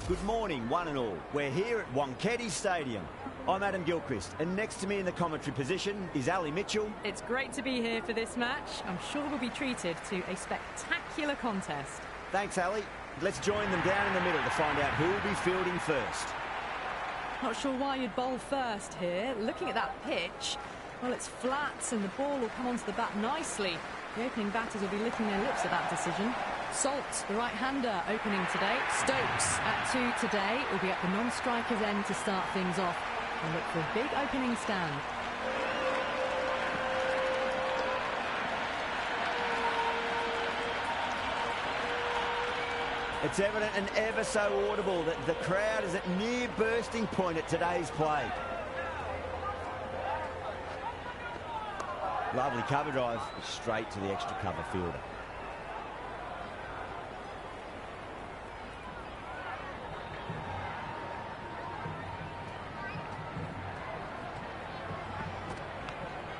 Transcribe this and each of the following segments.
Good morning, one and all. We're here at Wankhede Stadium. I'm Adam Gilchrist, and next to me in the commentary position is Ali Mitchell. It's great to be here for this match. I'm sure we'll be treated to a spectacular contest. Thanks, Ali. Let's join them down in the middle to find out who'll be fielding first. Not sure why you'd bowl first here. Looking at that pitch, well, it's flat and the ball will come onto the bat nicely. The opening batters will be licking their lips at that decision. Salt, the right-hander, opening today. Stokes at 2 today. Will be at the non-striker's end to start things off and look for a big opening stand. It's evident and ever so audible that the crowd is at near bursting point at today's play. Lovely cover drive, straight to the extra cover fielder.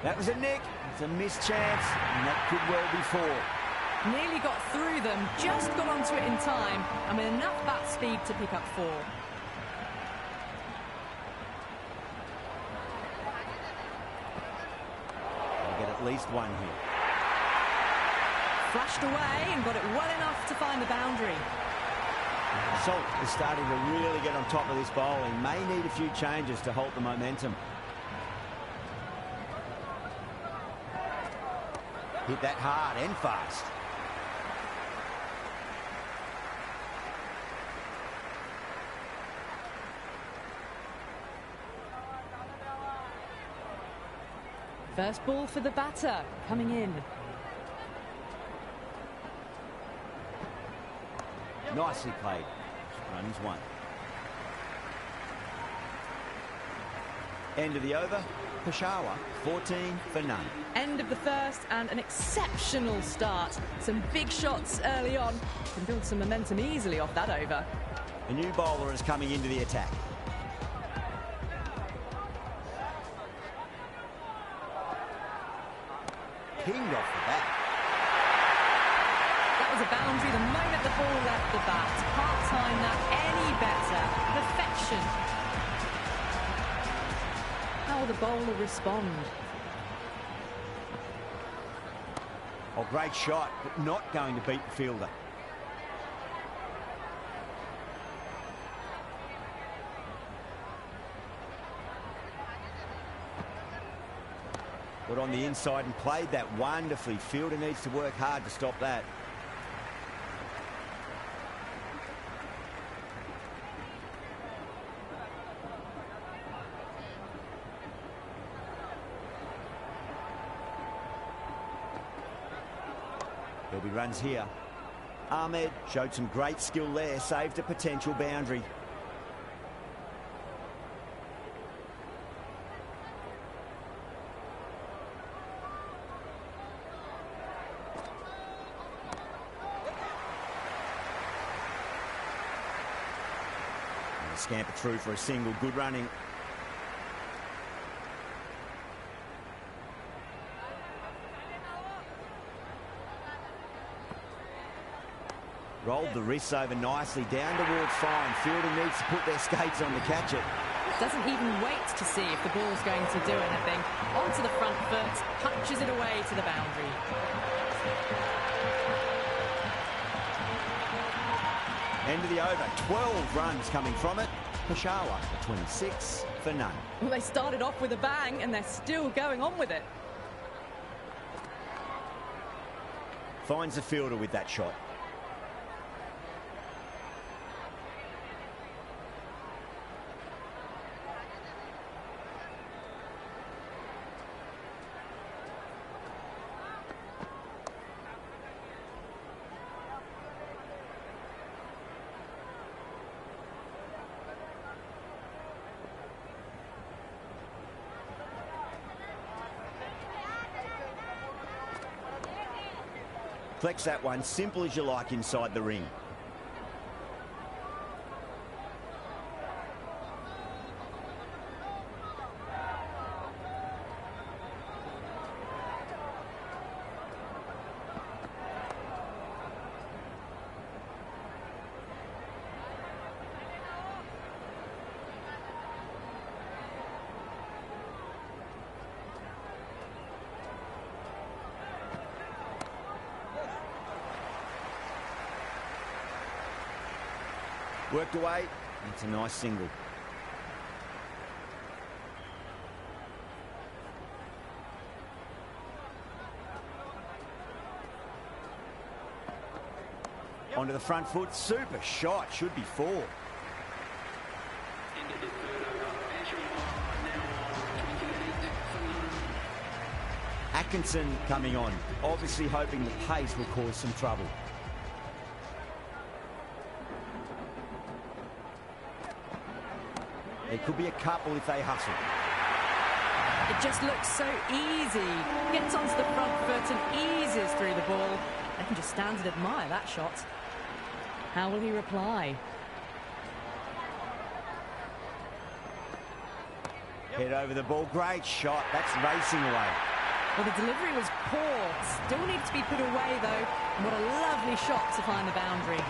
That was a nick. It's a missed chance, and that could well be 4. Nearly got through them, just got onto it in time, and with enough bat speed to pick up 4. They'll get at least 1 here. Flashed away and got it well enough to find the boundary. Salt is starting to really get on top of this bowling. May need a few changes to halt the momentum. Hit that hard and fast. First ball for the batter, coming in. Nicely played. Runs 1. End of the over. Peshawar, 14 for none. End of the first and an exceptional start. Some big shots early on. Can build some momentum easily off that over. A new bowler is coming into the attack. Pinged off the bat. That was a boundary the moment the ball left the bat. Can't time that any better. Perfection. How will the bowler respond? Oh, great shot, but not going to beat the fielder. Got on the inside and played that wonderfully. Fielder needs to work hard to stop that. There'll be runs here. Ahmed showed some great skill there, saved a potential boundary. And scamper through for a single, good running. Rolled the wrists over nicely, down towards fine. Fielder needs to put their skates on to catch it. Doesn't even wait to see if the ball's going to do anything. Onto the front foot, punches it away to the boundary. End of the over, 12 runs coming from it. Peshawar, 26 for none. Well, they started off with a bang and they're still going on with it. Finds the fielder with that shot. Flex that one, simple as you like inside the ring. Worked away. It's a nice single. Onto the front foot. Super shot. Should be 4. Atkinson coming on. Obviously hoping the pace will cause some trouble. There could be a couple if they hustle. It just looks so easy. Gets onto the front foot and eases through the ball. They can just stand and admire that shot. How will he reply? Head over the ball. Great shot. That's racing away. Well, the delivery was poor. Still needs to be put away, though. And what a lovely shot to find the boundary.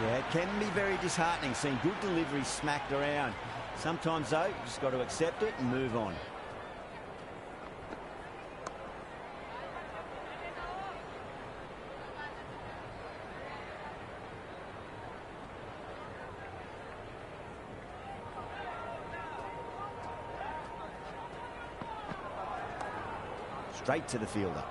Yeah, it can be very disheartening seeing good delivery smacked around. Sometimes, though, you just got to accept it and move on. Straight to the fielder.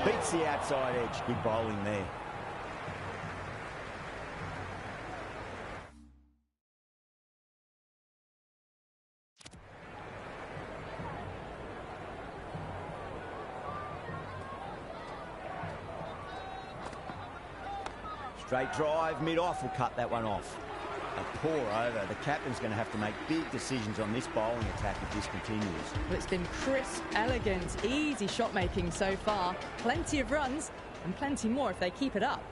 Beats the outside edge. Good bowling there. Straight drive, mid-off will cut that one off. A poor over. The captain's going to have to make big decisions on this bowling attack if this continues. Well, it's been crisp, elegant, easy shot making so far. Plenty of runs and plenty more if they keep it up.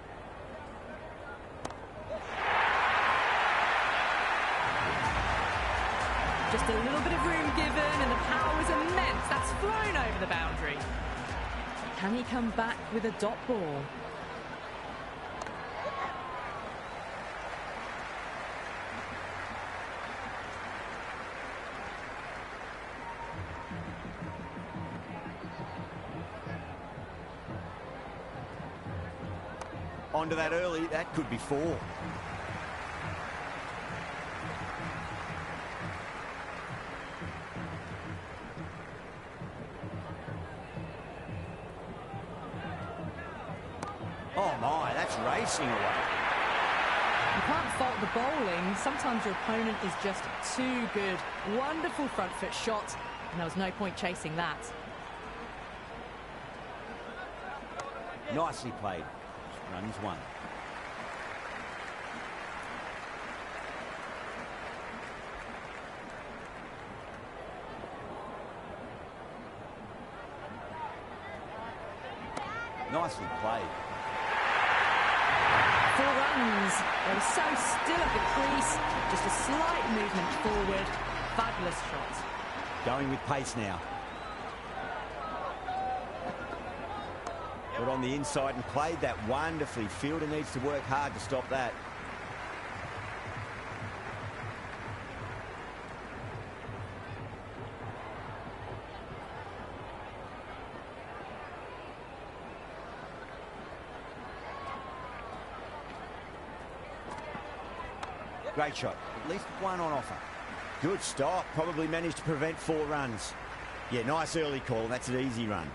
Just a little bit of room given and the power was immense. That's flown over the boundary. Can he come back with a dot ball? Onto that early, that could be 4. Oh my, that's racing away. You can't fault the bowling. Sometimes your opponent is just too good. Wonderful front foot shot, and there was no point chasing that. Nicely played. Runs 1. Nicely played. 4 runs. They were so still at the crease. Just a slight movement forward. Fabulous shot. Going with pace now. Got on the inside and played that wonderfully. Fielder needs to work hard to stop that. Great shot. At least 1 on offer. Good stop. Probably managed to prevent 4 runs. Yeah, nice early call. That's an easy run.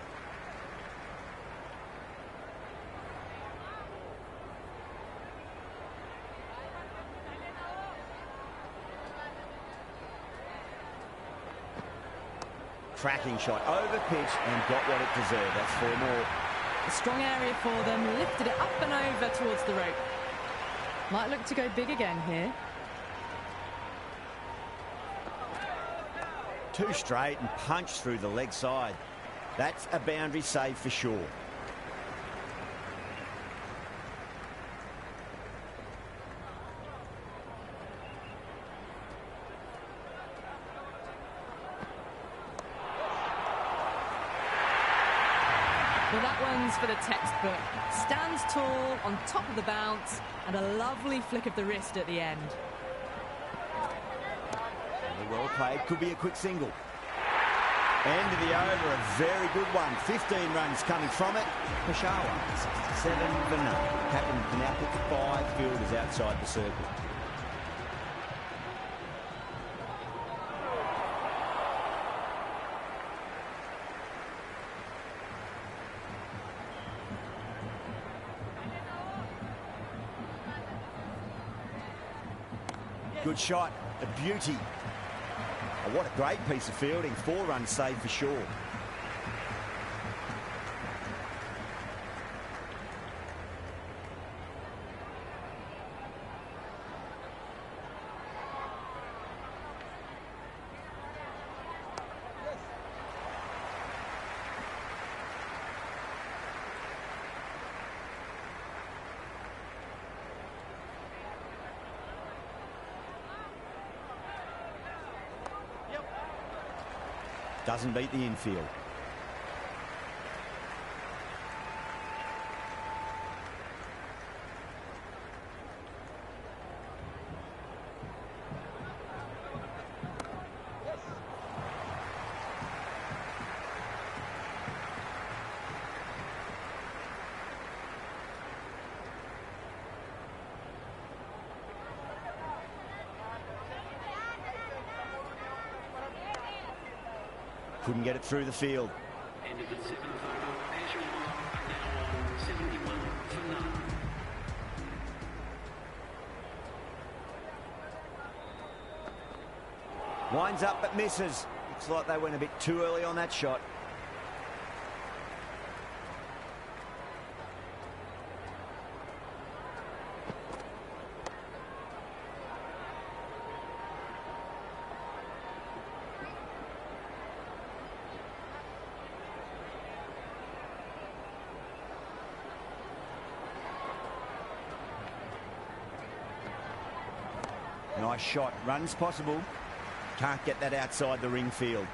Cracking shot over pitch and got what it deserved. That's 4 more. A strong area for them. Lifted it up and over towards the rope. Might look to go big again here. 2 straight and punched through the leg side. That's a boundary save for sure. Well, that one's for the textbook. Stands tall, on top of the bounce, and a lovely flick of the wrist at the end. Well played. Could be a quick single. End of the over, a very good one. 15 runs coming from it. Peshawar, 67 for none. Captain can now put 5 fielders outside the circle. Good shot, a beauty. Oh, what a great piece of fielding. 4 runs saved for sure. Doesn't beat the infield. Couldn't get it through the field. End of the 7th over, Peshawar now on 71 for none. Winds up but misses. Looks like they went a bit too early on that shot. Nice shot. Runs possible. Can't get that outside the ring field.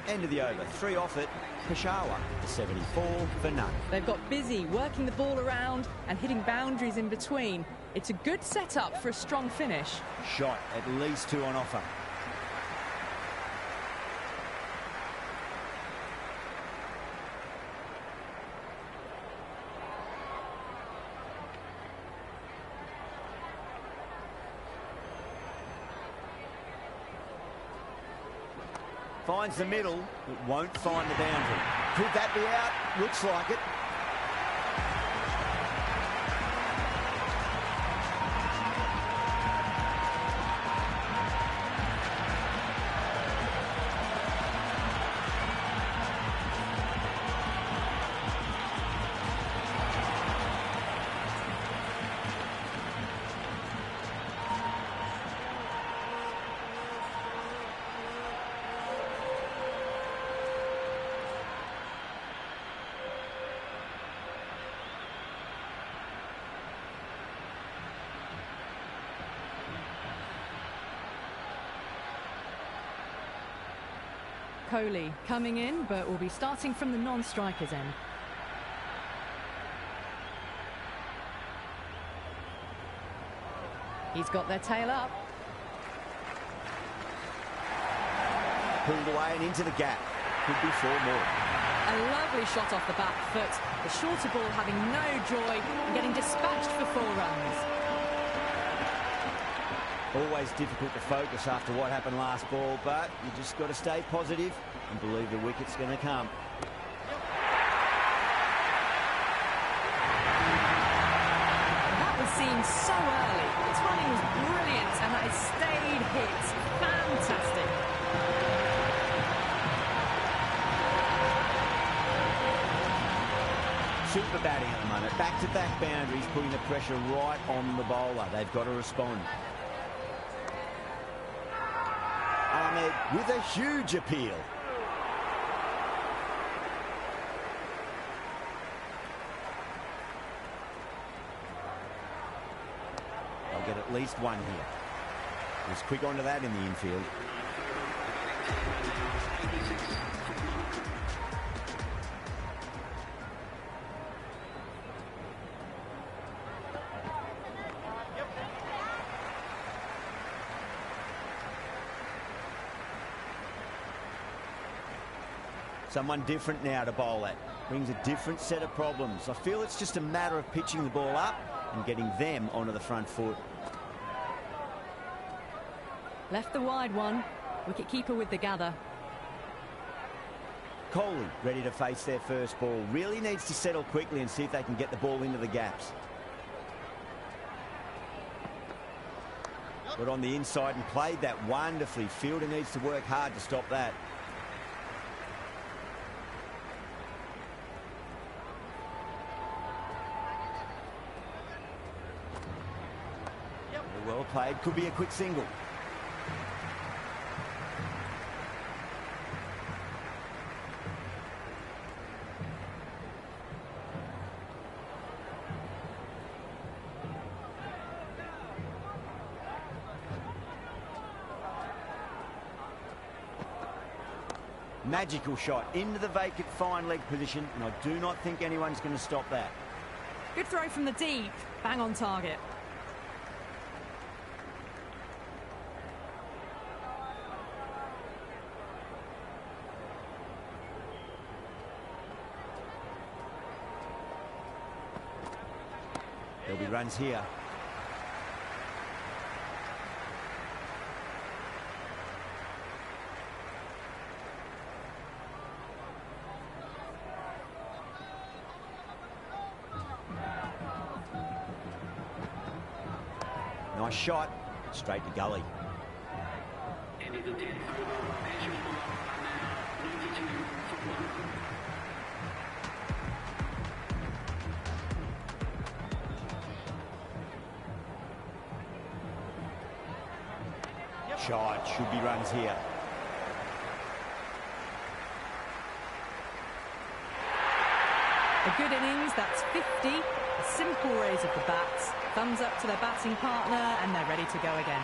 End of the over. 3 off it. Peshawar, 74 for none. They've got busy working the ball around and hitting boundaries in between. It's a good setup for a strong finish. Shot, at least 2 on offer. Finds the middle, but won't find the boundary. Could that be out? Looks like it. Kohli coming in, but will be starting from the non-strikers end. He's got their tail up. Pulled away and into the gap. Could be 4 more. A lovely shot off the back foot. The shorter ball having no joy and getting dispatched for 4 runs. Always difficult to focus after what happened last ball, but you just got to stay positive and believe the wicket's going to come. That was seen so early. The timing was brilliant, and that has stayed hit. Fantastic. Super batting at the moment. Back-to-back boundaries, putting the pressure right on the bowler. They've got to respond. Ahmed with a huge appeal. They'll get at least one here. He was quick onto that in the infield. Someone different now to bowl at. Brings a different set of problems. I feel it's just a matter of pitching the ball up and getting them onto the front foot. Left the wide one. Wicket-keeper with the gather. Kohli ready to face their first ball. Really needs to settle quickly and see if they can get the ball into the gaps. Got on the inside and played that wonderfully. Fielder needs to work hard to stop that. Well played. Could be a quick single. Magical shot into the vacant fine leg position, and I do not think anyone's going to stop that. Good throw from the deep. Bang on target. There'll be runs here. Nice shot, straight to gully. Ending the 10th over, Peshawar are now 92 for 1. Shot, should be runs here. A good innings, that's 50. A simple raise of the bats. Thumbs up to their batting partner, and they're ready to go again.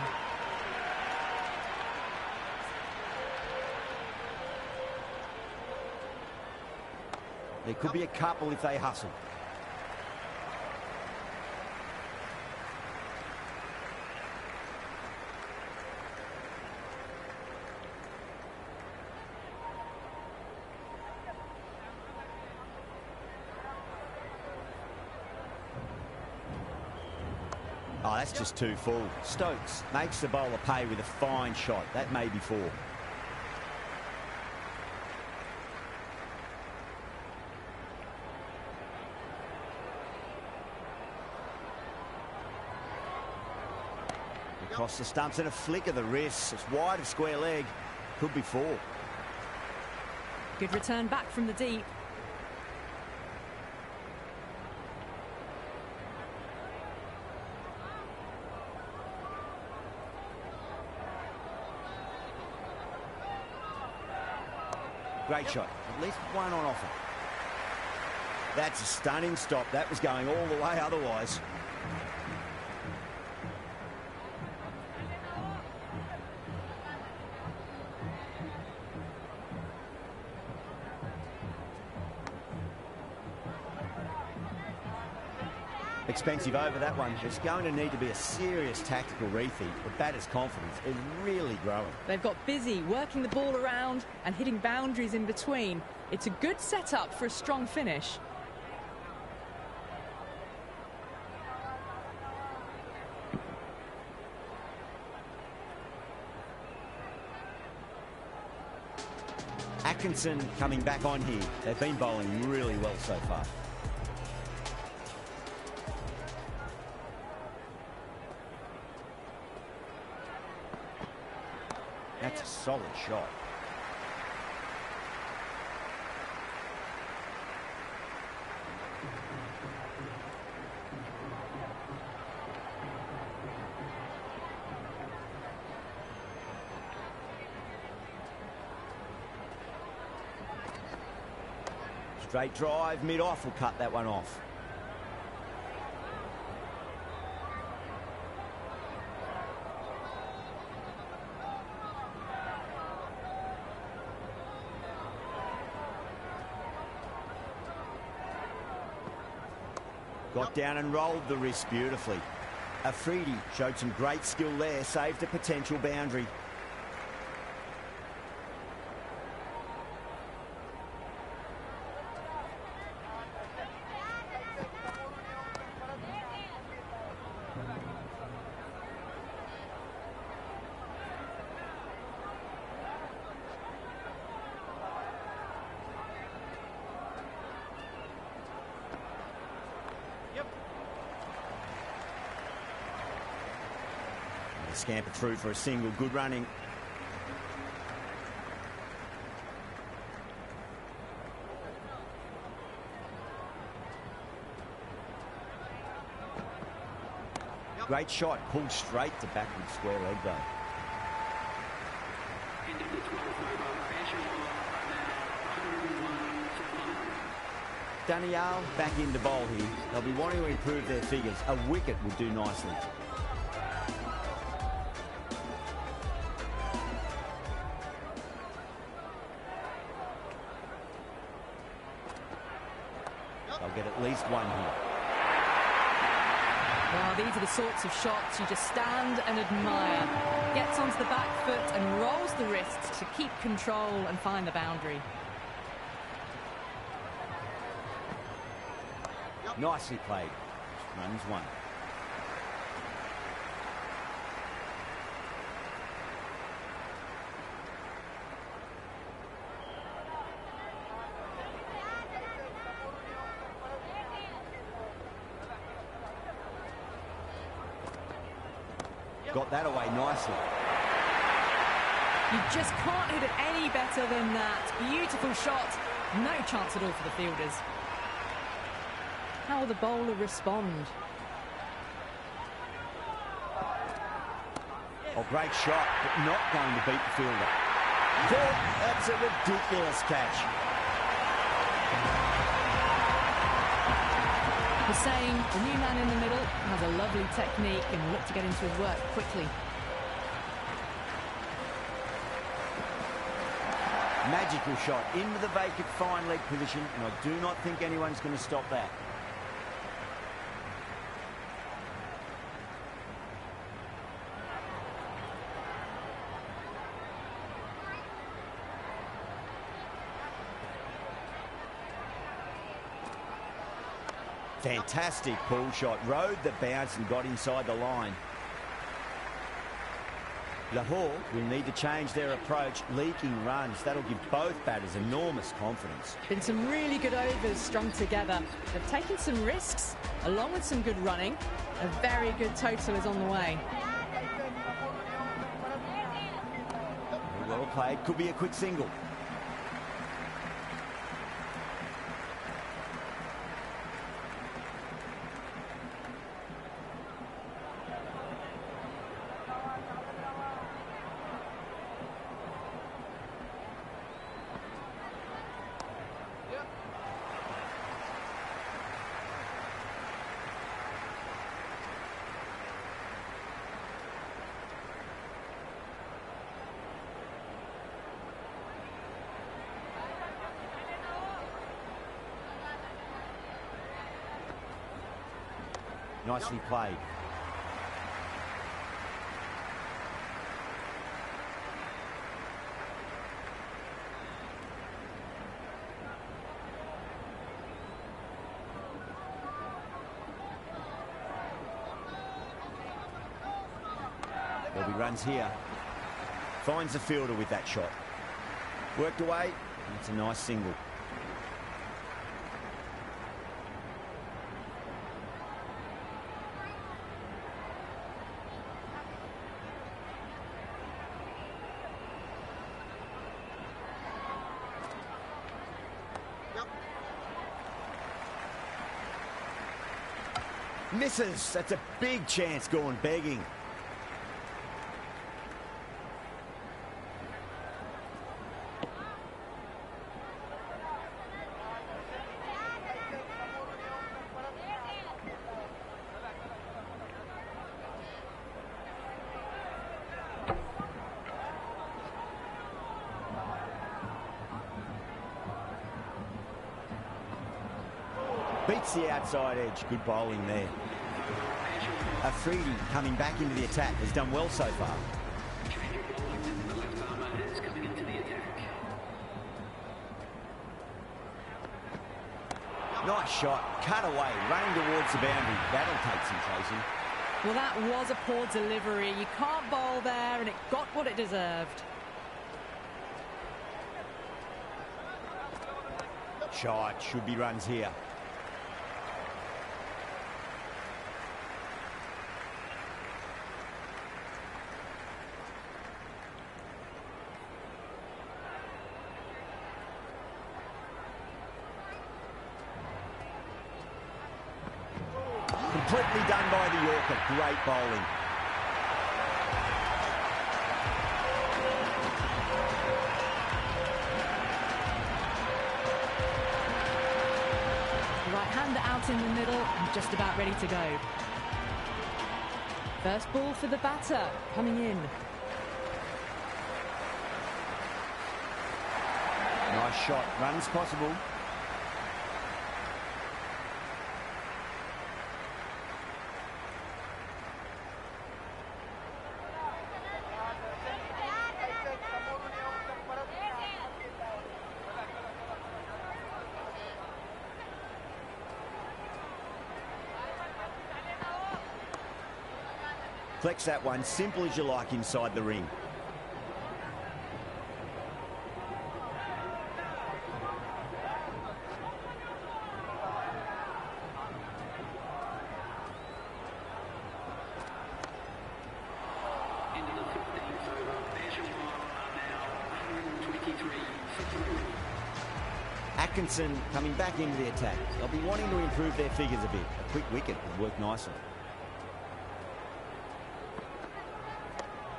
There could be a couple if they hustle. Oh, that's just too full. Stokes makes the bowler pay with a fine shot. That may be 4. Across the stumps and a flick of the wrist. It's wide of square leg. Could be 4. Good return back from the deep. Great shot. At least one on offer. That's a stunning stop. That was going all the way otherwise. Expensive over that one. There's going to need to be a serious tactical rethink. The batter's confidence is really growing. They've got busy working the ball around and hitting boundaries in between. It's a good setup for a strong finish. Atkinson coming back on here. They've been bowling really well so far. That's a solid shot. Straight drive, mid-off will cut that one off. Got down and rolled the wrist beautifully. Afridi showed some great skill there, saved a potential boundary. Scamper through for a single, good running. Great shot, pulled straight to backward square leg though. End of the 12th over, Peshawar are now 101 for Lahore. Danielle back into bowl here. They'll be wanting to improve their figures. A wicket would do nicely. They'll get at least one here. Well, these are the sorts of shots you just stand and admire. Gets onto the back foot and rolls the wrists to keep control and find the boundary. Nicely played. Runs one. Got that away nicely. You just can't hit it any better than that. Beautiful shot. No chance at all for the fielders. How will the bowler respond? Oh, great shot, but not going to beat the fielder. That's a ridiculous catch. Hussain, the new man in the middle, has a lovely technique and will look to get into his work quickly. Magical shot into the vacant fine leg position, and I do not think anyone's going to stop that. Fantastic pull shot, rode the bounce and got inside the line. Lahore will need to change their approach, leaking runs. That'll give both batters enormous confidence. Been some really good overs strung together. They've taken some risks, along with some good running. A very good total is on the way. Well played, could be a quick single. Nicely played. There'll be runs here. Finds the fielder with that shot. Worked away, That's a nice single. Misses. That's a big chance going begging. Beats the outside edge. Good bowling there. Afridi coming back into the attack. Has done well so far. Nice shot. Cut away. Running towards the boundary. That'll take some chasing. Well, that was a poor delivery. You can't bowl there, and it got what it deserved. Shot. Should be runs here. Completely done by the Yorker. Great bowling. Right-hander out in the middle and just about ready to go. First ball for the batter, coming in. Nice shot. Runs possible. Flex that one, simple as you like inside the ring. Into the 15th over. Peshawar are now 123 for 3. Atkinson coming back into the attack. They'll be wanting to improve their figures a bit. A quick wicket would work nicely.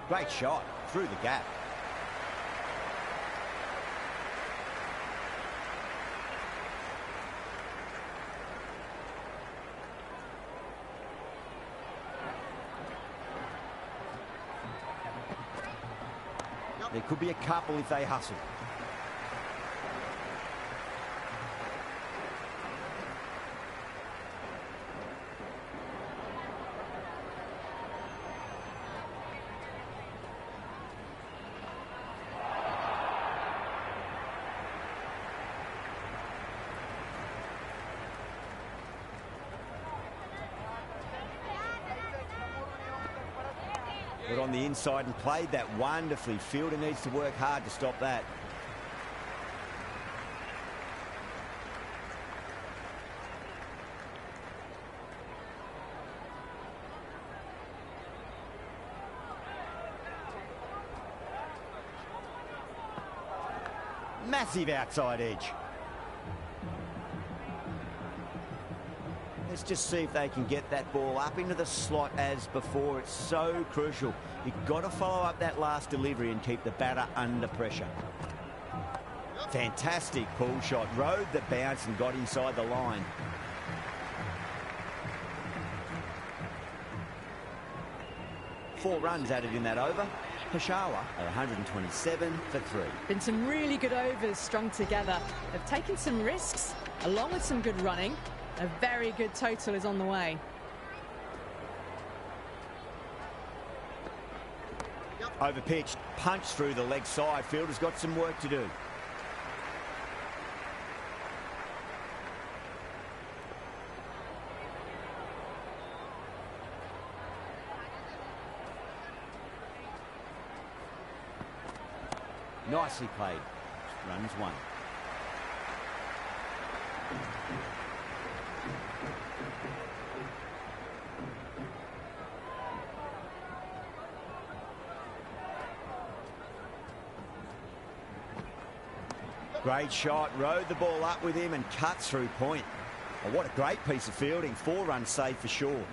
Great shot through the gap. There could be a couple if they hustle. Got on the inside and played that wonderfully. Fielder needs to work hard to stop that. Massive outside edge. Let's just see if they can get that ball up into the slot as before. It's so crucial. You've got to follow up that last delivery and keep the batter under pressure. Fantastic pull shot. Rode the bounce and got inside the line. Four runs added in that over. Peshawar at 127 for 3. Been some really good overs strung together. They've taken some risks, along with some good running. A very good total is on the way. Over pitch, punch through the leg side. Fielder's got some work to do. Nicely played. Runs 1. Great shot, rode the ball up with him and cut through point. Oh, what a great piece of fielding. 4 runs saved for sure.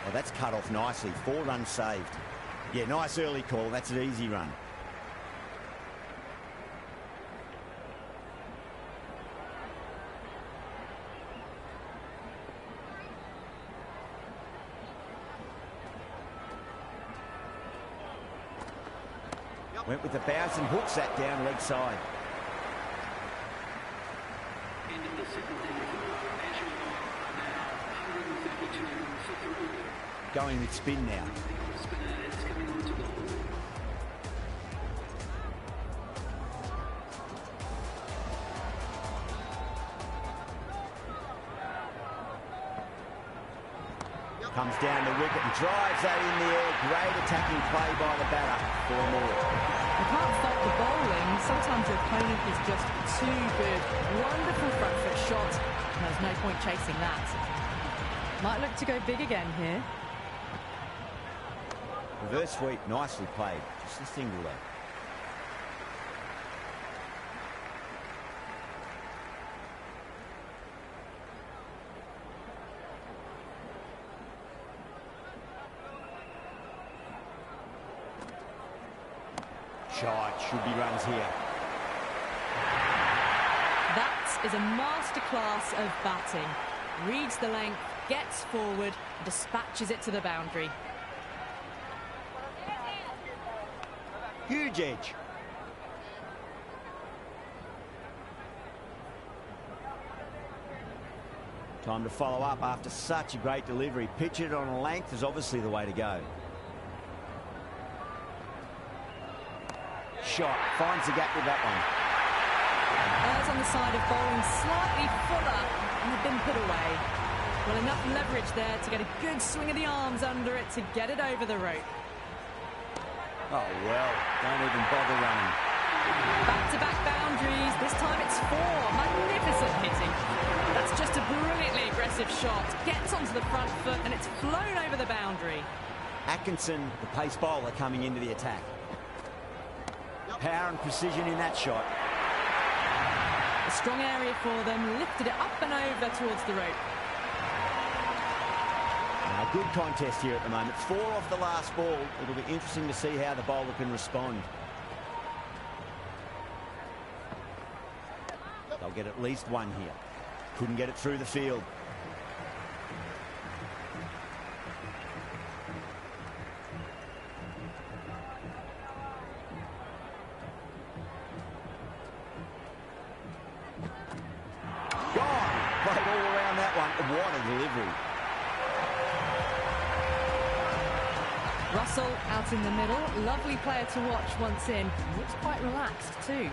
Oh, that's cut off nicely. 4 runs saved. Yeah, nice early call. That's an easy run. Went with the bounce and hooks that down leg side. End of the second day. Peshawar now 132 for 3. Going with spin now. Spinner is coming onto the ball. Comes down the wicket and drives that in the air. Great attacking play by the batter. 4 more. You can't fault the bowling. Sometimes your opponent is just too good. Wonderful front foot shot. There's no point chasing that. Might look to go big again here. Reverse sweep, nicely played. Just a single though. Shot, should be runs here. That is a masterclass of batting. Reads the length, gets forward, dispatches it to the boundary. Huge edge. Time to follow up after such a great delivery. Pitch it on a length is obviously the way to go. Shot, finds the gap with that one. Errs on the side of bowling slightly fuller and had been put away. Well, enough leverage there to get a good swing of the arms under it to get it over the rope. Oh, well, don't even bother running. Back-to-back boundaries. This time it's 4. Magnificent hitting. That's just a brilliantly aggressive shot. Gets onto the front foot and it's flown over the boundary. Atkinson, the pace bowler, coming into the attack. Power and precision in that shot. A strong area for them. Lifted it up and over towards the rope. A good contest here at the moment. 4 off the last ball. It'll be interesting to see how the bowler can respond. They'll get at least 1 here. Couldn't get it through the field. Gone! Played all around that one. What a delivery. Russell out in the middle. Lovely player to watch once in. Looks quite relaxed too.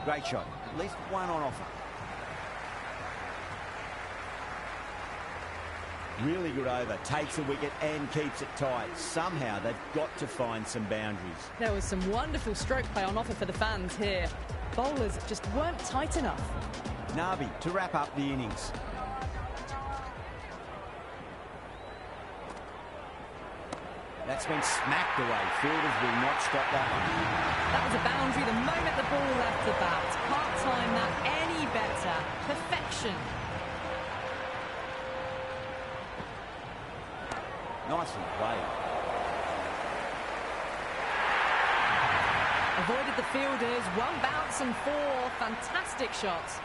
Great shot. At least 1 on offer. Really good over. Takes a wicket and keeps it tight. Somehow they've got to find some boundaries. There was some wonderful stroke play on offer for the fans here. Bowlers just weren't tight enough. Nabi to wrap up the innings. That's That's been smacked away. Fielders will not stop that one. That was a boundary the moment the ball left the bat. Can't time that any better. Perfection. Nicely played. Avoided the fielders. One bounce and four. Fantastic shots.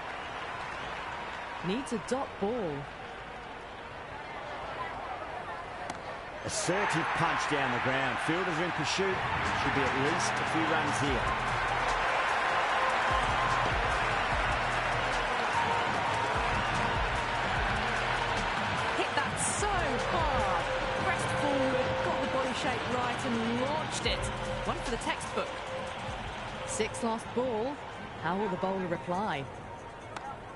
Needs a dot ball. Assertive punch down the ground. Fielders are in pursuit. Should be at least a few runs here. Hit that so hard. Pressed forward, got the body shape right and launched it. One for the textbook. 6 lost ball. How will the bowler reply?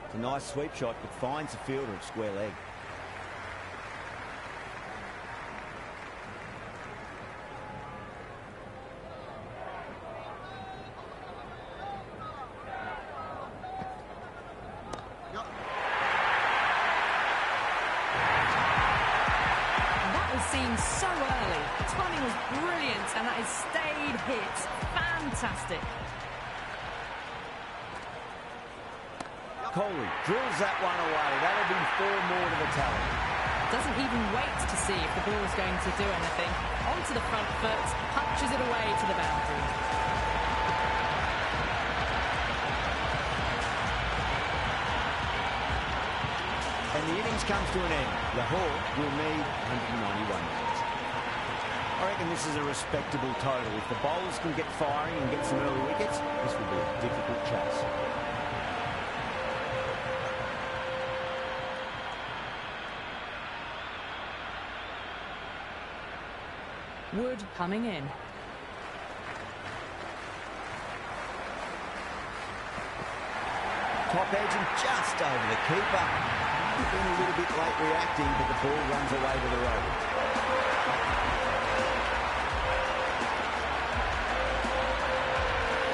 It's a nice sweep shot, but finds the fielder at square leg. Seen so early. The timing was brilliant, and that is stayed hit. Fantastic. Coley drills that one away. That'll be 4 more to the tally. Doesn't even wait to see if the ball's going to do anything. Onto the front foot, punches it away to the boundary. And the innings comes to an end. Lahore will need 191 runs. I reckon this is a respectable total. If the bowlers can get firing and get some early wickets, this will be a difficult chase. Wood coming in. Top edge and just over the keeper. Been a little bit late reacting, but the ball runs away to the road.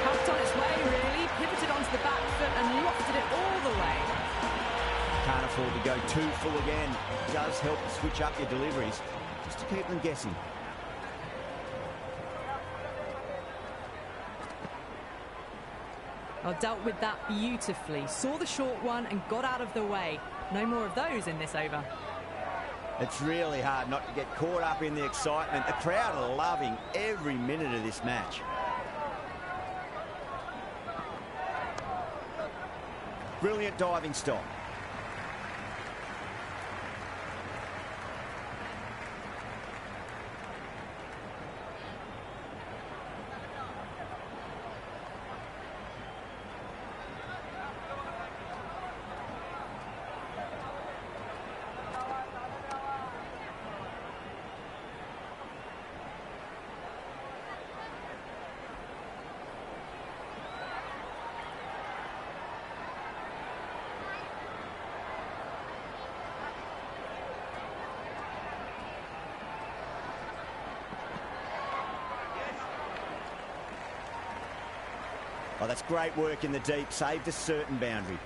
Pumped on its way, really. Pivoted onto the back foot and lofted it all the way. Can't afford to go too full again. It does help to switch up your deliveries, just to keep them guessing. Well, dealt with that beautifully. Saw the short one and got out of the way. No more of those in this over. It's really hard not to get caught up in the excitement. The crowd are loving every minute of this match. Brilliant diving stop. Oh, that's great work in the deep. Saved a certain boundary.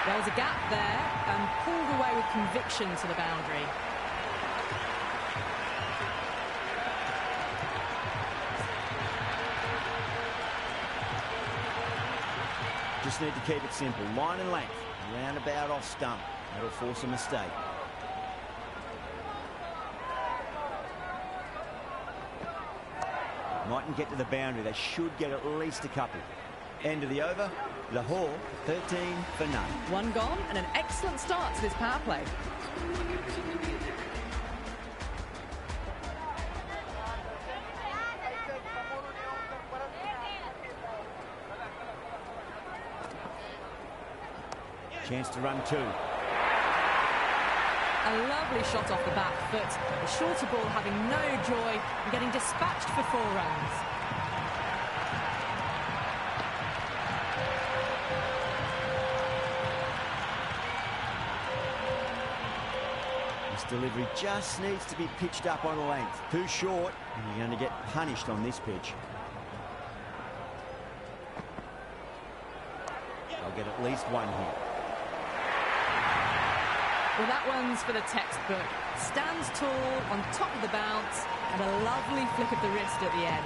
There was a gap there and pulled away with conviction to the boundary. Just need to keep it simple. Line and length. Roundabout off stump. That'll force a mistake. Mightn't get to the boundary. They should get at least a couple. End of the over. Lahore, 13 for none. One gone and an excellent start to this power play. Chance to run 2. A lovely shot off the back foot. The shorter ball having no joy and getting dispatched for 4 runs. delivery just needs to be pitched up on a length. Too short, and you're going to get punished on this pitch. I'll get at least one here. Well, that one's for the textbook. Stands tall on top of the bounce, and a lovely flick of the wrist at the end.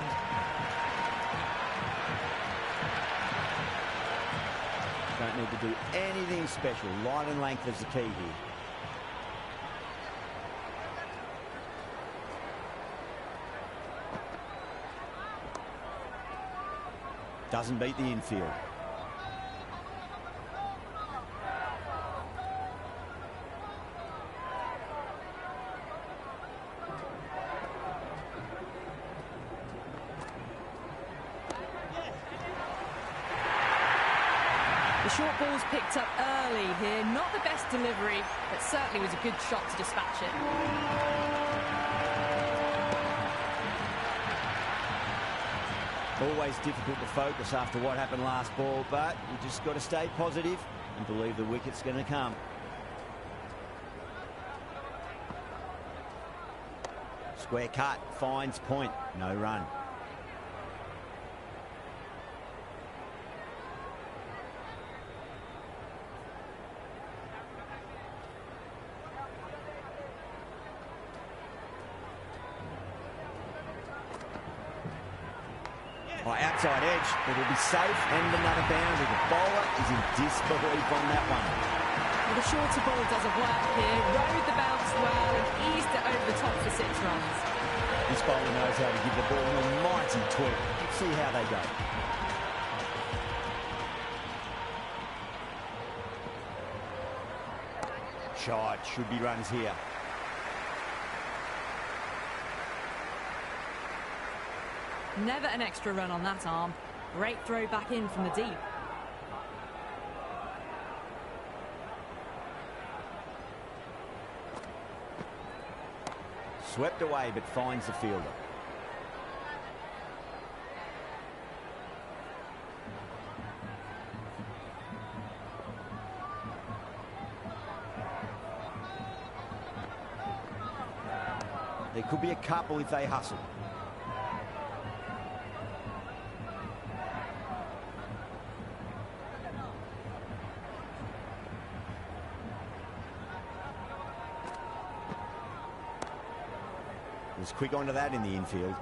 Don't need to do anything special. Line and length is the key here. Doesn't beat the infield. The short ball's picked up early here. Not the best delivery, but certainly was a good shot to dispatch it. Always difficult to focus after what happened last ball, but you just got to stay positive and believe the wicket's going to come. Square cut, finds point, no run. Outside edge, it'll be safe and another boundary. The bowler is in disbelief on that one. Well, the shorter ball doesn't work here. Rode the bounce well and eased it over the top for 6 runs. This bowler knows how to give the ball an almighty tweak. Let's see how they go. Shot, should be runs here. Never an extra run on that arm. Great throw back in from the deep. Swept away, but finds the fielder. There could be a couple if they hustle. Was quick onto that in the infield.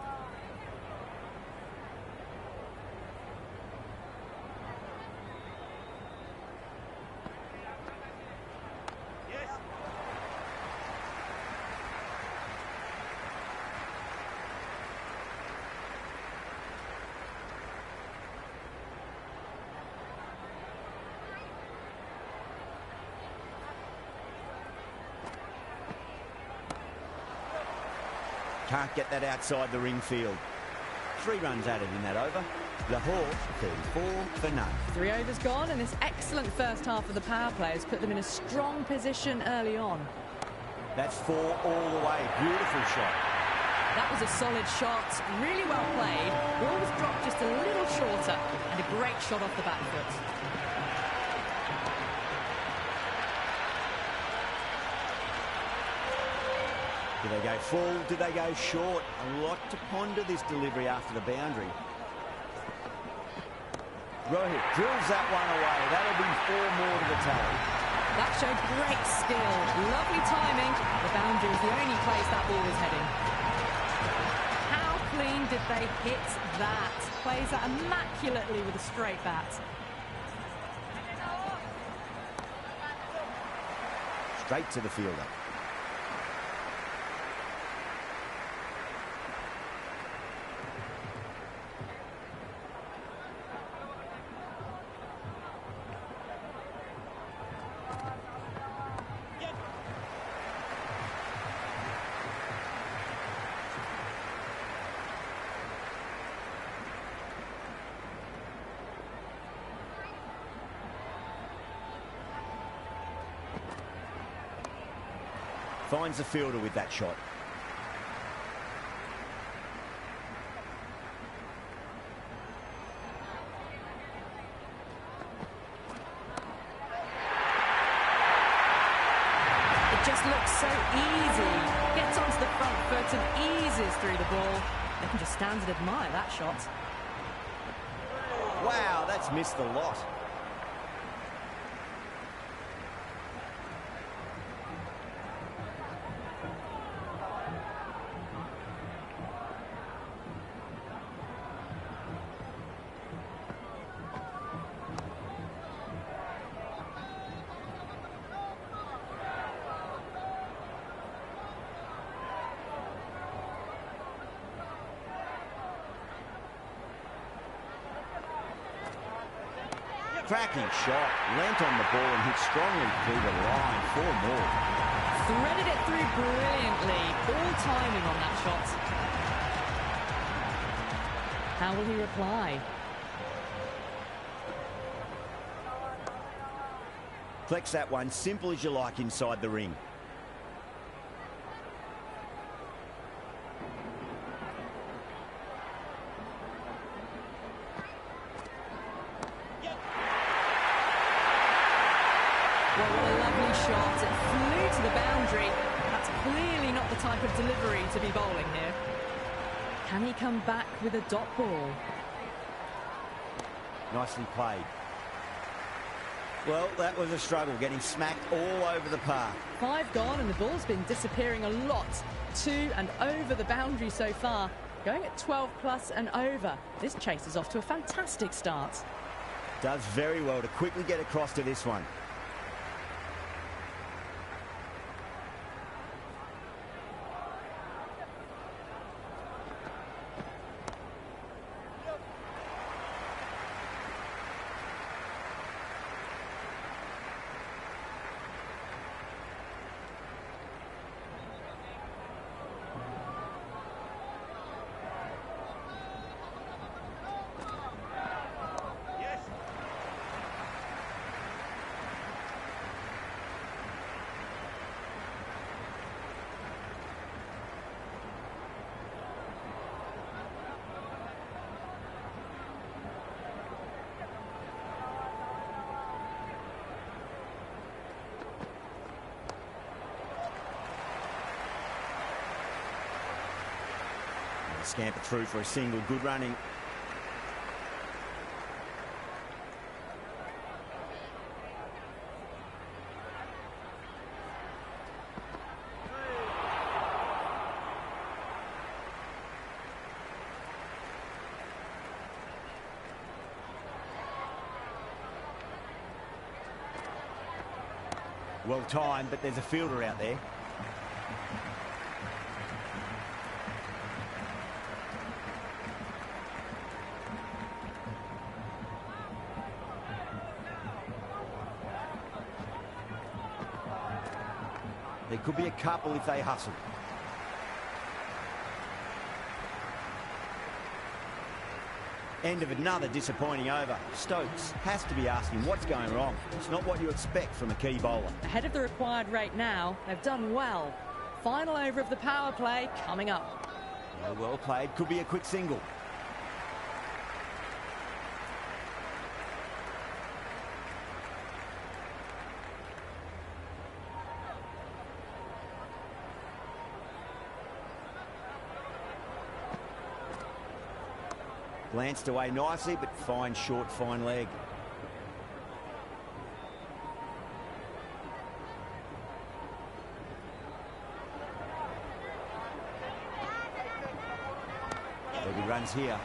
Can't get that outside the ring field. 3 runs added in that over. Lahore 34 for none. 3 overs gone, and this excellent first half of the power play has put them in a strong position early on. That's 4 all the way. Beautiful shot. That was a solid shot, really well played. Ball was dropped just a little shorter, and a great shot off the back foot. Do they go full? Do they go short? A lot to ponder this delivery after the boundary. Rohit drills that one away. That'll be 4 more to the tally. That showed great skill. Lovely timing. The boundary was the only place that ball was heading. How clean did they hit that? Plays that immaculately with a straight bat. Straight to the fielder. Finds the fielder with that shot. It just looks looks so easy. Gets onto the front foot and eases through the ball. They can just stand and admire that shot. Wow, that's missed the lot. Cracking shot, leant on the ball and hit strongly through the line. 4 more. Threaded it through brilliantly. All timing on that shot. How will he reply? Flex that one, simple as you like inside the ring. Well, what a lovely shot. It flew to the boundary. That's clearly not the type of delivery to be bowling here. Can he come back with a dot ball? Nicely played. Well, that was a struggle, getting smacked all over the park. 5 gone and the ball's been disappearing a lot to and over the boundary so far. Going at 12 plus and over. This chase is off to a fantastic start. Does very well to quickly get across to this one. Scamper through for a single, good running. Well timed, but there's a fielder out there. There could be a couple if they hustle. End of another disappointing over. Stokes has to be asking what's going wrong. It's not what you expect from a key bowler. Ahead of the required rate now. They've done well. Final over of the power play coming up. Well played. Could be a quick single. Glanced away nicely, but fine short, fine leg. There'll be runs here.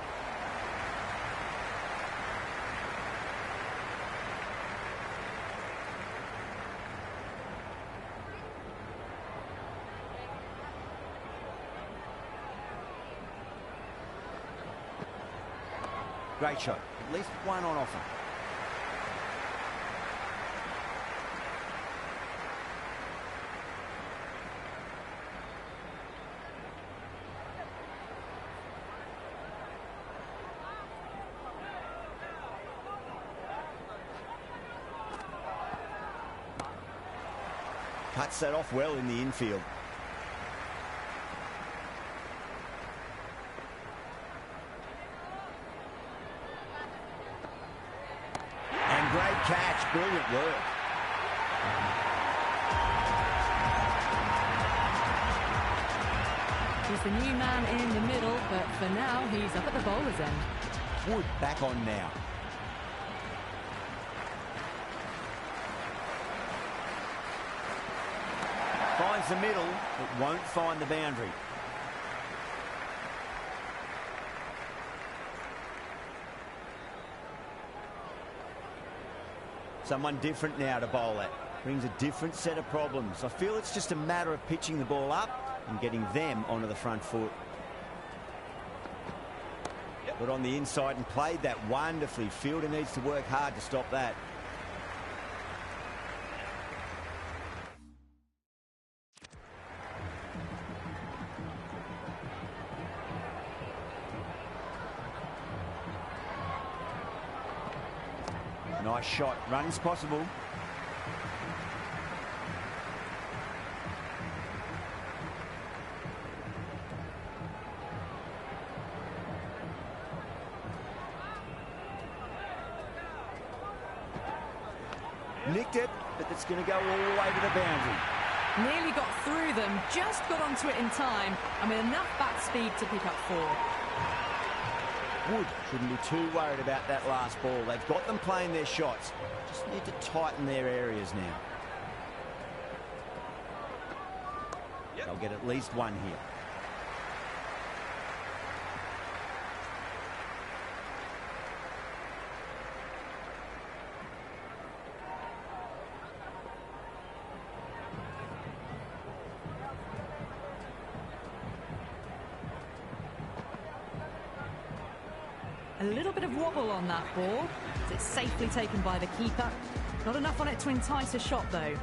Great shot. At least one on offer. Cuts that off well in the infield. Great catch, brilliant work. He's the new man in the middle, but for now, he's up at the bowler's end. Wood back on now. Finds the middle, but won't find the boundary. Someone different now to bowl at. Brings a different set of problems. I feel it's just a matter of pitching the ball up and getting them onto the front foot. Got on the inside and played that wonderfully. Fielder needs to work hard to stop that. Nice shot. Runs possible. Nicked it, but it's going to go all the way to the boundary. Nearly got through them, just got onto it in time, and with enough bat speed to pick up 4. Wood shouldn't be too worried about that last ball. They've got them playing their shots. Just need to tighten their areas now. They'll get at least one here. A little bit of wobble on that ball. It's safely taken by the keeper. Not enough on it to entice a shot, though.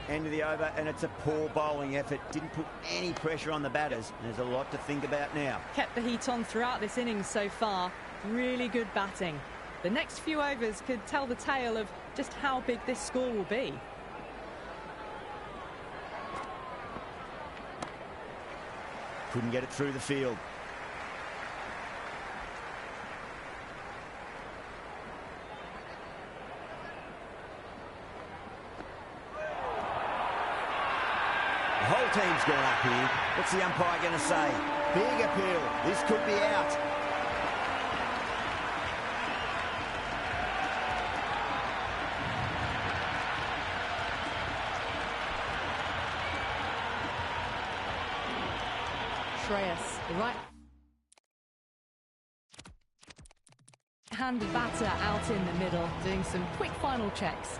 End of the over, and it's a poor bowling effort. Didn't put any pressure on the batters. There's a lot to think about now. Kept the heat on throughout this innings so far. Really good batting. The next few overs could tell the tale of just how big this score will be. Couldn't get it through the field. The whole team's gone up here. What's the umpire going to say? Big appeal. This could be out. Shreyas, the right-handed batter out in the middle, doing some quick final checks.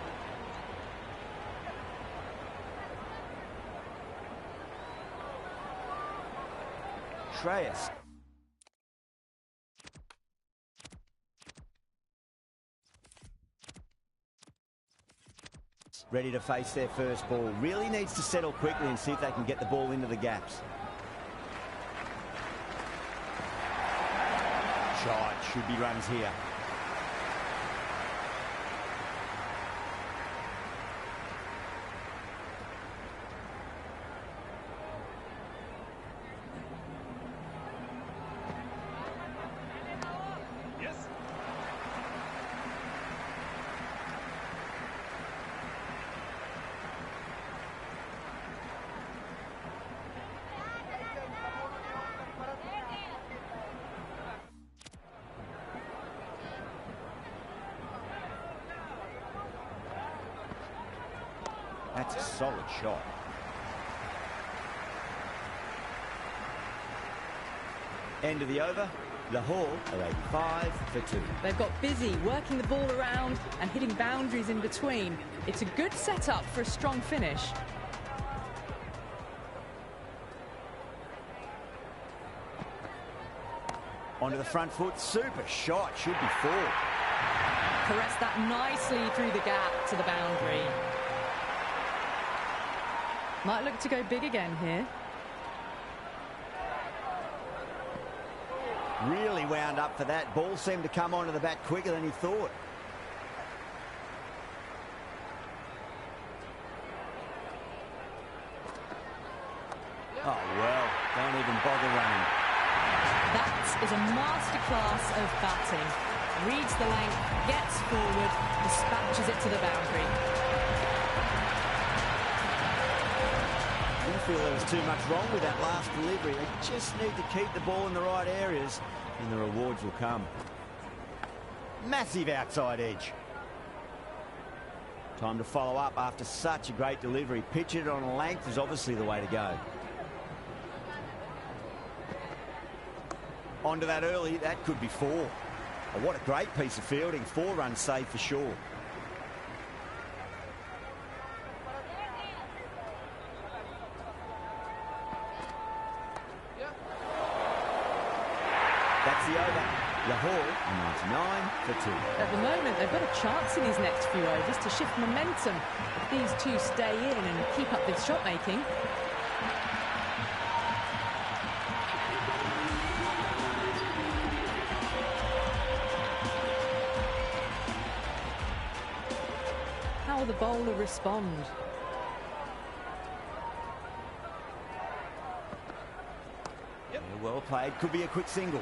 Shreyas. Ready to face their first ball. Really needs to settle quickly and see if they can get the ball into the gaps. Shot. Should be runs here. That's a solid shot. End of the over. Lahore are 85 for 2. They've got busy working the ball around and hitting boundaries in between. It's a good setup for a strong finish. Onto the front foot. Super shot. Should be 4. Caressed that nicely through the gap to the boundary. Might look to go big again here. Really wound up for that. Ball seemed to come onto the bat quicker than he thought. Oh, well, don't even bother running. That is a masterclass of batting. Reads the length, gets forward, dispatches it to the boundary. Didn't feel there was too much wrong with that last delivery. They just need to keep the ball in the right areas and the rewards will come. Massive outside edge. Time to follow up after such a great delivery. Pitch it on a length is obviously the way to go. Onto that early, that could be 4. Oh, what a great piece of fielding. 4 runs saved for sure. That's the over. Lahore, 99 for 2. At the moment, they've got a chance in these next few overs to shift momentum. If these two stay in and keep up this shot making. How will the bowler respond? Yeah, well played. Could be a quick single.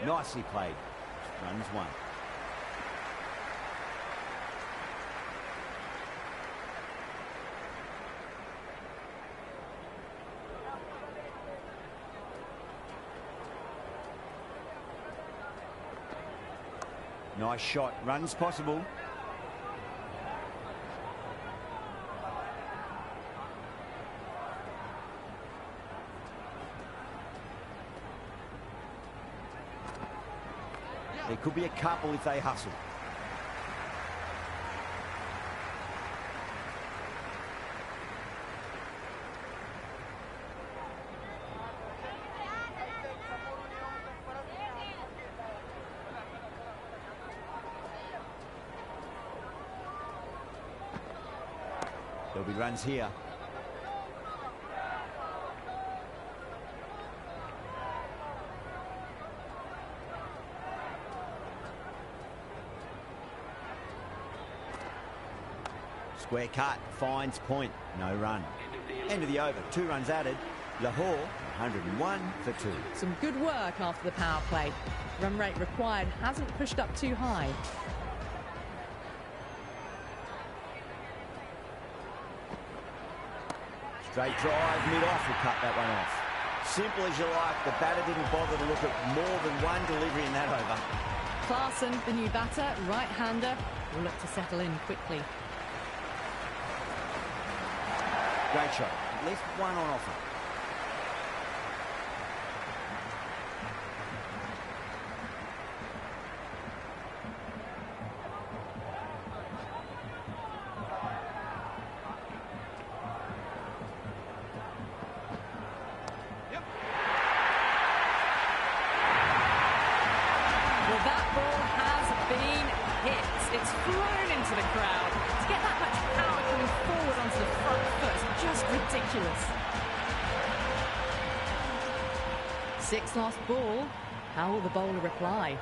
Nicely played. Runs 1. Nice shot. Runs possible. There could be a couple if they hustle. There'll be runs here. Square cut, finds point, no run. End of the over, 2 runs added. Lahore, 101 for 2. Some good work after the power play. Run rate required hasn't pushed up too high. Straight drive, mid-off will cut that one off. Simple as you like, the batter didn't bother to look at more than one delivery in that over. Clarkson, the new batter, right-hander, will look to settle in quickly. Great shot. Left 1 on offer. Well, that ball has been hit. It's flown into the crowd. To get that much power coming forward onto the front foot is just ridiculous. 6th last ball. How will the bowler reply?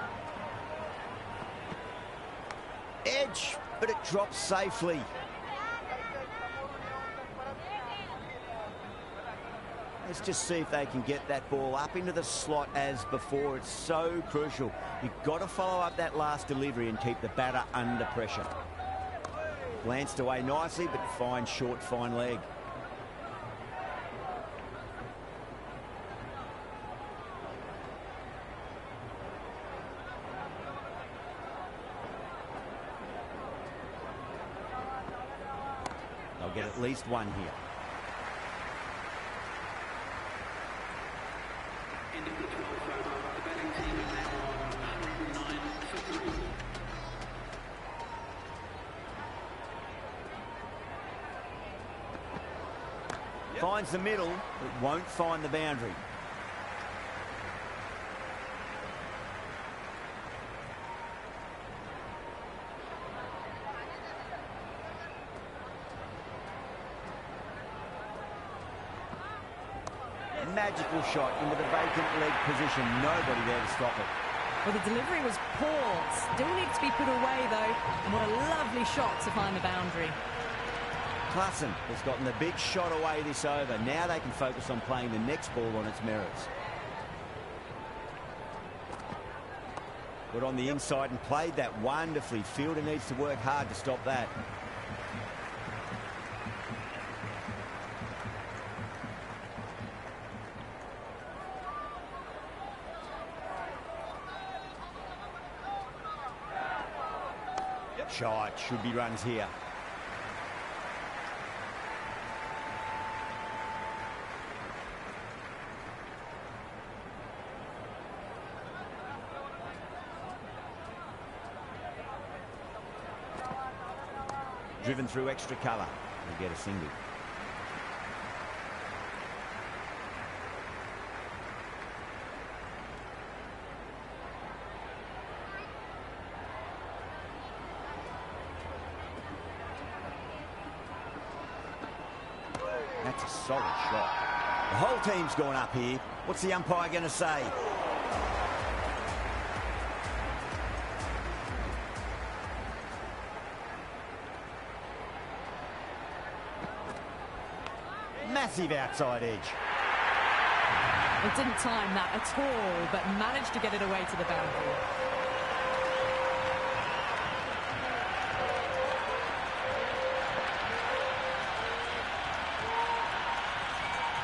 Edge, but it drops safely. Let's just see if they can get that ball up into the slot as before. It's so crucial. You've got to follow up that last delivery and keep the batter under pressure. Glanced away nicely, but fine short, fine leg. They'll get at least 1 here. End of the 12th over. The batting team is now on 109 for 3. Finds the middle, but won't find the boundary. Magical shot into the vacant leg position. Nobody there to stop it. Well, the delivery was poor. Still needs to be put away, though. And what a lovely shot to find the boundary. Klassen has gotten the big shot away this over. Now they can focus on playing the next ball on its merits. Got on the inside and played that wonderfully. Fielder needs to work hard to stop that. Shot, should be runs here. Driven through extra colour. They get a single. That's a solid shot. The whole team's gone up here. What's the umpire going to say? Massive outside edge. It didn't time that at all, but managed to get it away to the boundary.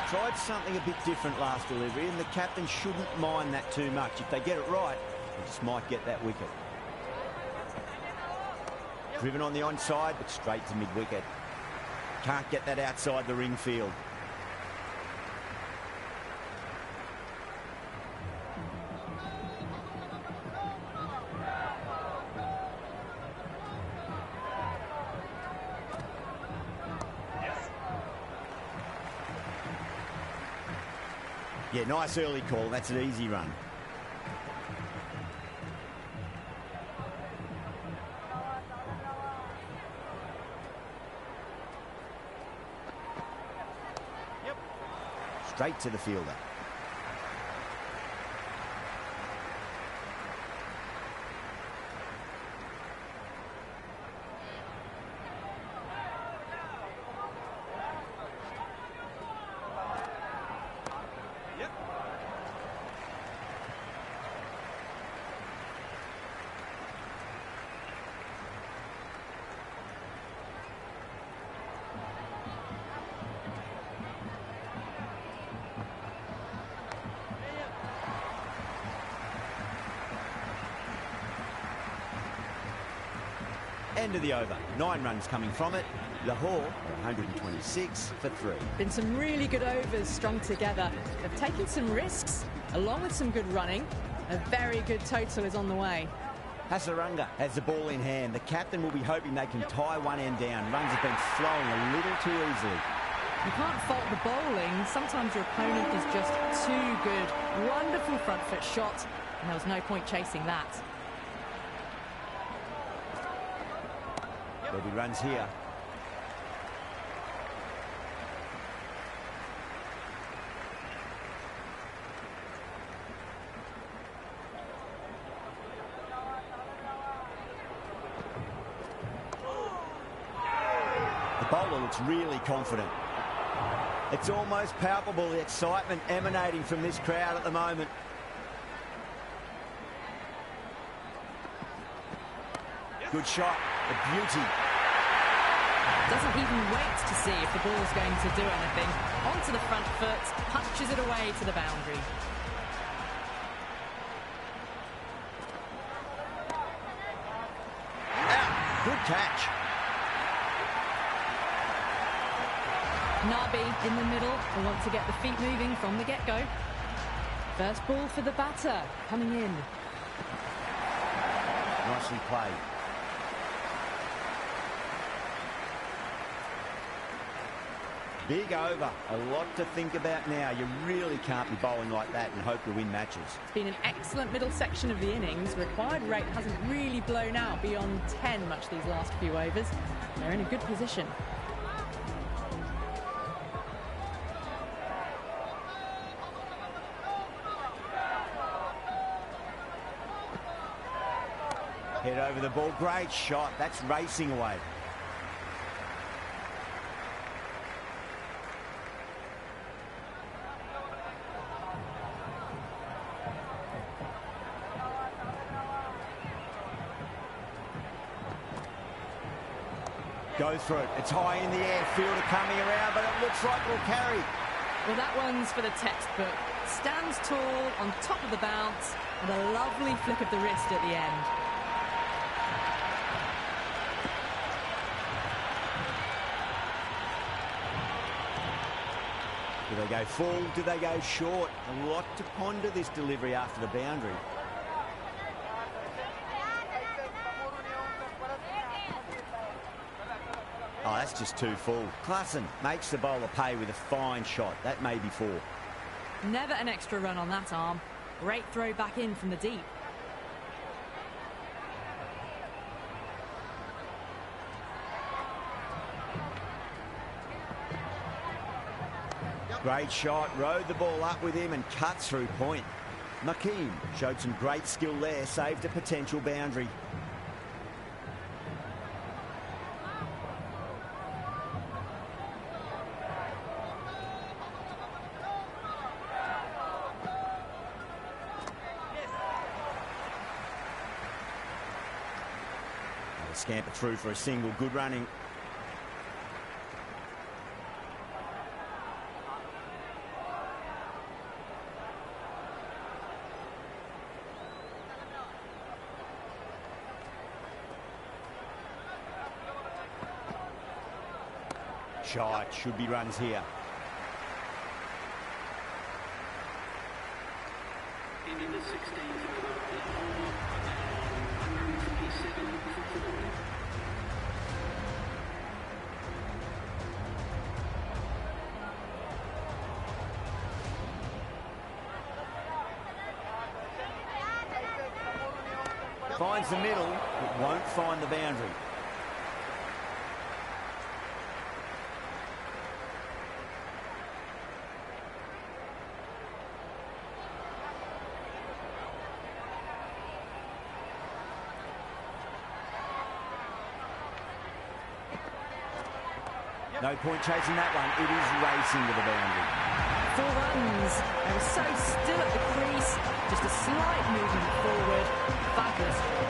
Tried something a bit different last delivery, and the captain shouldn't mind that too much. If they get it right, they just might get that wicket. Driven on the onside, but straight to mid-wicket. Can't get that outside the ring field. Yeah, nice early call. That's an easy run. Yep. Straight to the fielder. End of the over. 9 runs coming from it. Lahore 126 for 3. Been some really good overs strung together. They've taken some risks, along with some good running. A very good total is on the way. Hasaranga has the ball in hand. The captain will be hoping they can tie one end down. Runs have been flowing a little too easily. You can't fault the bowling. Sometimes your opponent is just too good. Wonderful front foot shot, and there was no point chasing that. There'll be runs here. The bowler looks really confident. It's almost palpable, the excitement emanating from this crowd at the moment. Good shot, a beauty. Doesn't even wait to see if the ball's going to do anything. Onto the front foot, punches it away to the boundary. Out. Good catch. Nabi in the middle will want to get the feet moving from the get-go. First ball for the batter, coming in. Nicely played. Big over. A lot to think about now. You really can't be bowling like that and hope to win matches. It's been an excellent middle section of the innings. Required rate hasn't really blown out beyond 10 much these last few overs. They're in a good position. Head over the ball. Great shot. That's racing away. Go for it. It's high in the air. Fielder coming around, but it looks like it'll carry. Well, that one's for the textbook. Stands tall on top of the bounce and a lovely flick of the wrist at the end. Do they go full? Do they go short? A lot to ponder this delivery after the boundary. Oh, that's just too full. Klassen makes the bowler pay with a fine shot. That may be four. Never an extra run on that arm. Great throw back in from the deep. Great shot, rode the ball up with him and cut through point. Makeem showed some great skill there, saved a potential boundary. Scamper through for a single, good running. Shot, should be runs here. Into the 16th over, Lahore, 157 for 4. Finds the middle, but won't find the boundary. No point chasing that one. It is racing to the boundary. 4 runs. They were so still at the crease. Just a slight movement forward. Fabulous hit.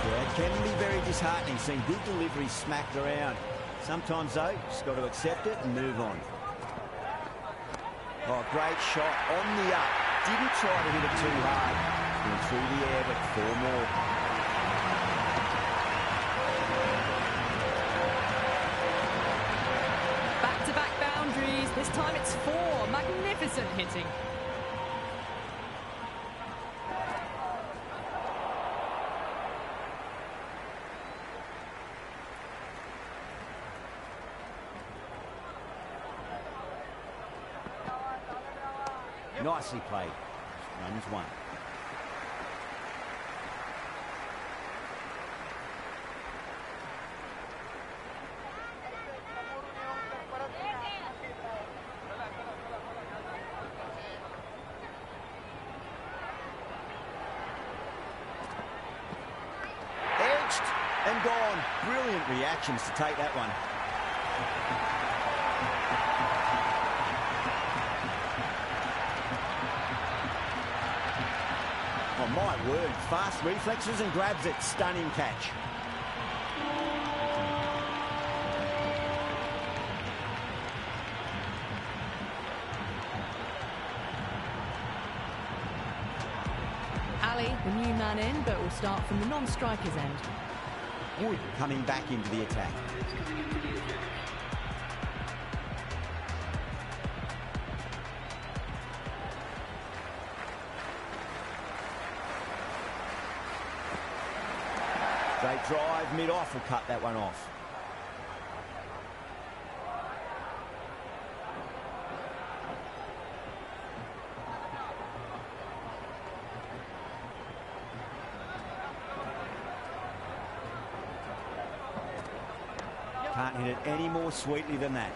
Yeah, it can be very disheartening seeing good deliveries smacked around. Sometimes, though, just got to accept it and move on. Oh, great shot on the up. Didn't try to hit it too hard. Been through the air, but 4 more. Back-to-back boundaries. This time it's 4. Magnificent hitting. Nicely played. Runs 1. Edged and gone. Brilliant reactions to take that one. Oh, my word. Fast reflexes and grabs it. Stunning catch. Ali, the new man in, but will start from the non-striker's end. Wood coming back into the attack. Straight drive, mid-off will cut that one off. Can't hit it any more sweetly than that.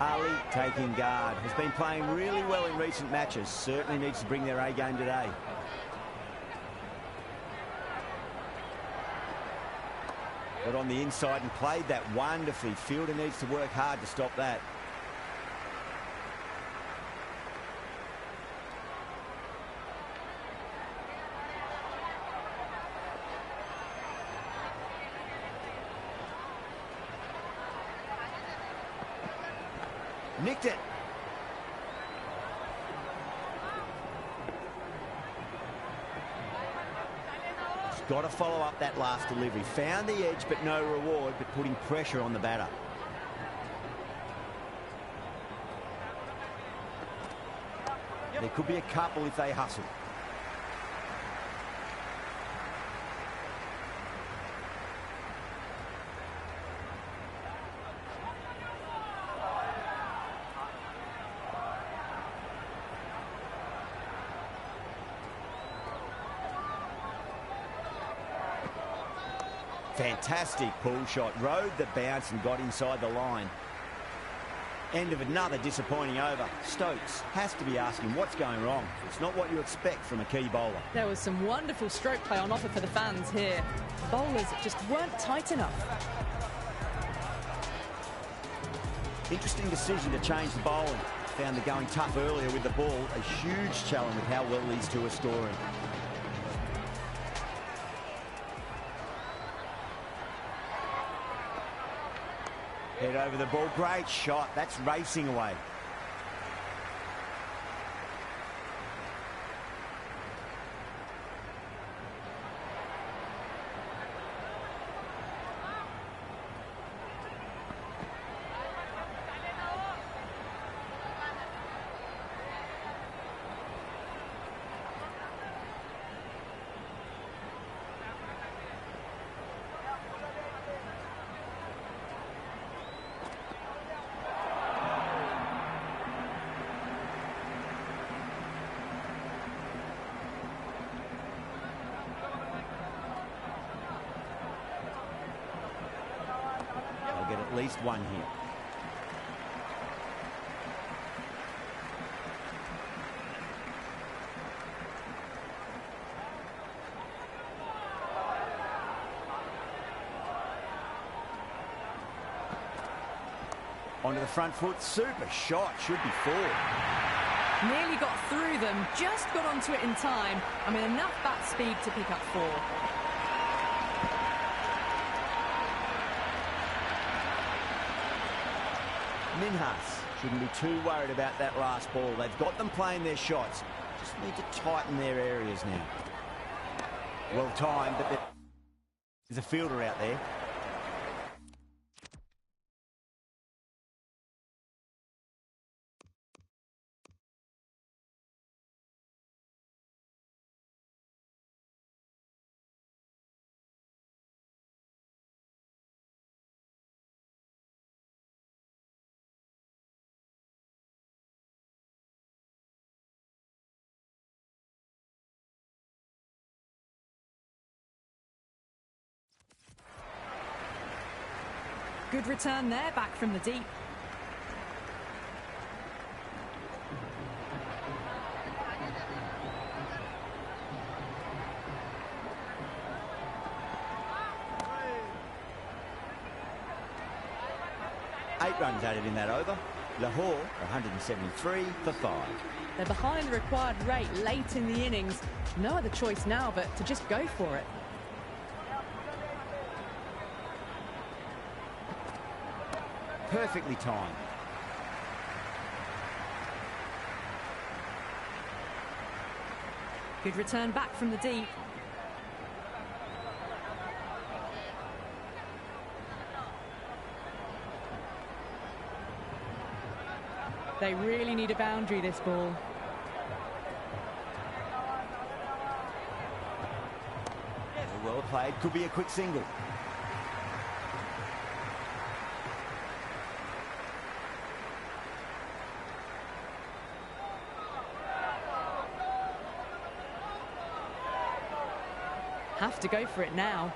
Ali taking guard. Has been playing really well in recent matches. Certainly needs to bring their A game today. Got on the inside and played that wonderfully. Fielder needs to work hard to stop that. Nicked it. Got to follow up that last delivery. Found the edge, but no reward, but putting pressure on the batter. There could be a couple if they hustle. Fantastic pull shot, rode the bounce and got inside the line. End of another disappointing over. Stokes has to be asking what's going wrong. It's not what you expect from a key bowler. There was some wonderful stroke play on offer for the fans here. Bowlers just weren't tight enough. Interesting decision to change the bowling. Found the going tough earlier with the ball. A huge challenge with how well these two are scoring. Head over the ball, great shot. That's racing away. Get at least one here. Onto the front foot, super shot, should be four. Nearly got through them, just got onto it in time. I mean, enough bat speed to pick up four. Minhas shouldn't be too worried about that last ball. They've got them playing their shots. Just need to tighten their areas now. Well timed, but there's a fielder out there. Good return there, back from the deep. Eight runs added in that over. Lahore, 173 for 5. They're behind the required rate late in the innings. No other choice now but to just go for it. Perfectly timed. Good return back from the deep. They really need a boundary, this ball. Well played, could be a quick single. Have to go for it now.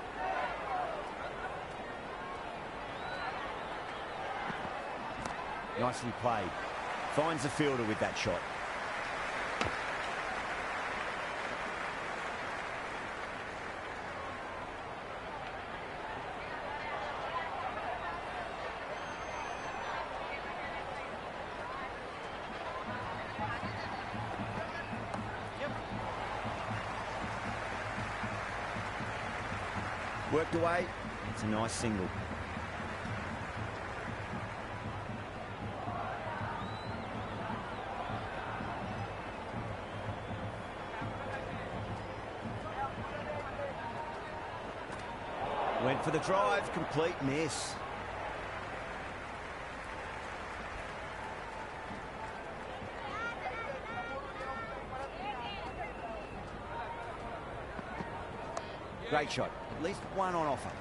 Nicely played. Finds the fielder with that shot. Worked away. It's a nice single. Went for the drive, complete miss. Great shot, at least one on offer.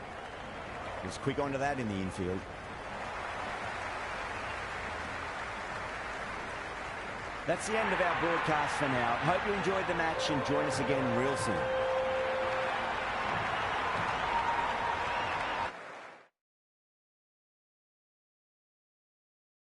Was quick onto that in the infield. That's the end of our broadcast for now. Hope you enjoyed the match and join us again real soon.